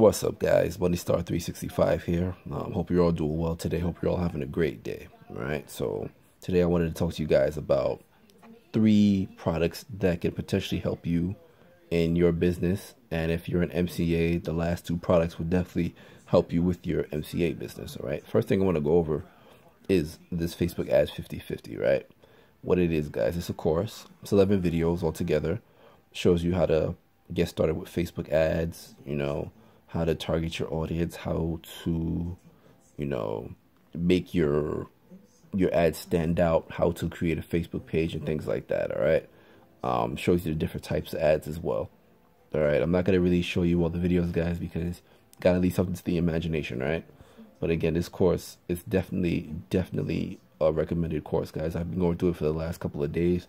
What's up, guys? Money Star 365 here. Hope you're all doing well today. Hope you're all having a great day. All right. So today I wanted to talk to you guys about 3 products that can potentially help you in your business. And if you're an MCA, the last 2 products would definitely help you with your MCA business. All right. First thing I want to go over is this Facebook ads 50/50, right? What it is, guys, it's a course. It's 11 videos altogether. Shows you how to get started with Facebook ads, how to target your audience, how to, make your ads stand out, how to create a Facebook page and things like that. All right. Shows you the different types of ads as well. All right. I'm not going to really show you all the videos, guys, because gotta leave something to the imagination, right? But again, this course is definitely a recommended course, guys. I've been going through it for the last couple of days,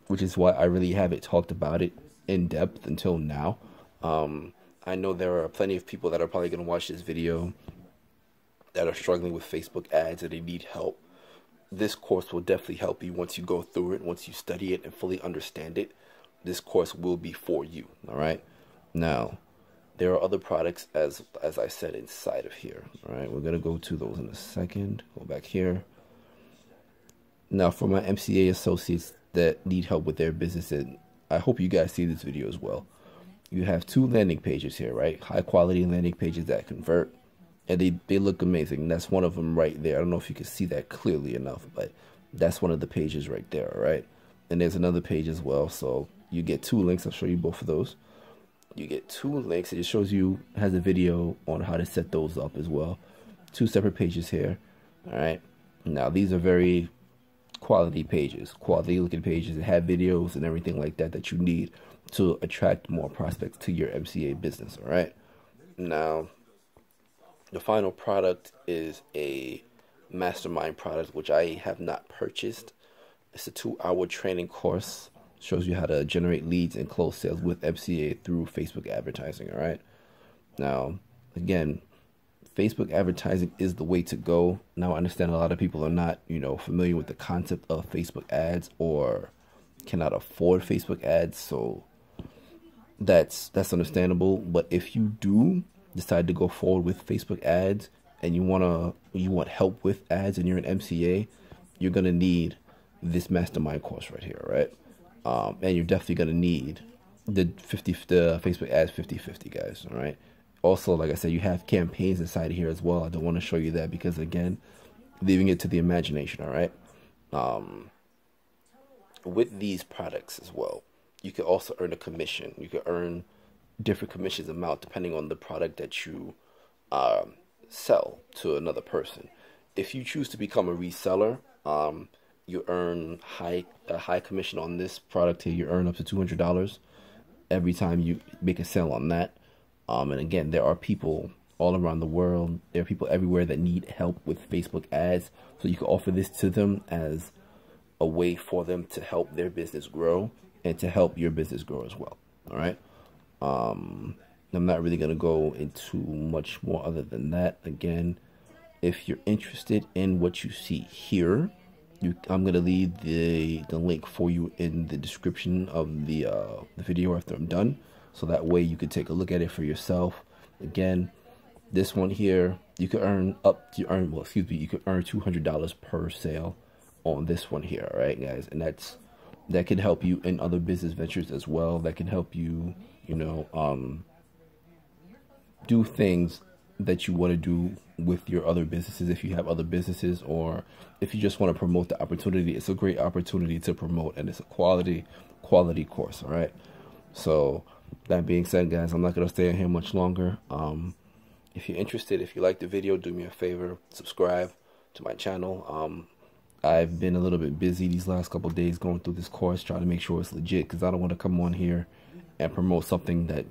which is why I really haven't talked about it in depth until now. I know there are plenty of people that are probably going to watch this video that are struggling with Facebook ads and they need help. This course will definitely help you once you go through it, once you study it and fully understand it. This course will be for you. All right. Now, there are other products as I said inside of here. All right. We're going to go to those in a second. Go back here. Now, for my MCA associates that need help with their business, and I hope you guys see this video as well. You have 2 landing pages here, right? High quality landing pages that convert, and they look amazing. That's one of them right there. I don't know if you can see that clearly enough, but that's one of the pages right there, all right? And there's another page as well. So you get 2 links. I'll show you both of those. You get 2 links. It just shows you, has a video on how to set those up as well. 2 separate pages here, all right? Now, these are very quality pages, quality looking pages that have videos and everything like that that you need to attract more prospects to your MCA business. All right. Now, the final product is a mastermind product, which I have not purchased. It's a 2-hour training course. Shows you how to generate leads and close sales with MCA through Facebook advertising. All right. Now, again, Facebook advertising is the way to go. Now, I understand a lot of people are not, familiar with the concept of Facebook ads or cannot afford Facebook ads. So that's understandable. But if you do decide to go forward with Facebook ads and you want help with ads and you're an MCA, you're going to need this mastermind course right here, right? And you're definitely going to need the Facebook ads 50/50, guys, all right? Also, like I said, you have campaigns inside of here as well. I don't want to show you that because, again, leaving it to the imagination, all right? With these products as well, you can also earn a commission. You can earn different commissions amount depending on the product that you sell to another person. If you choose to become a reseller, you earn a high commission on this product here. You earn up to $200 every time you make a sale on that. And again, there are people all around the world. There are people everywhere that need help with Facebook ads. So you can offer this to them as a way for them to help their business grow and to help your business grow as well. All right. I'm not really going to go into much more other than that. Again, if you're interested in what you see here, I'm going to leave the link for you in the description of the video after I'm done. So that way you can take a look at it for yourself. Again, this one here, you could earn you could earn $200 per sale on this one here, all right, guys? And that can help you in other business ventures as well. That can help you, do things that you want to do with your other businesses. If you have other businesses or if you just want to promote the opportunity, it's a great opportunity to promote, and it's a quality course, all right? So that being said, guys, I'm not going to stay in here much longer. If you're interested, if you like the video, do me a favor, subscribe to my channel. I've been a little bit busy these last couple of days going through this course, trying to make sure it's legit, because I don't want to come on here and promote something that,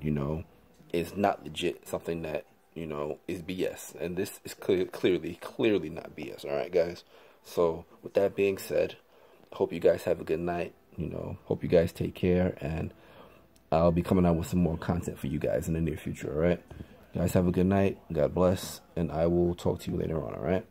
is not legit, something that, is BS. And this is clearly not BS. All right, guys. So with that being said, I hope you guys have a good night. Hope you guys take care, and I'll be coming out with some more content for you guys in the near future. All right, guys, have a good night. God bless, and I will talk to you later on. All right.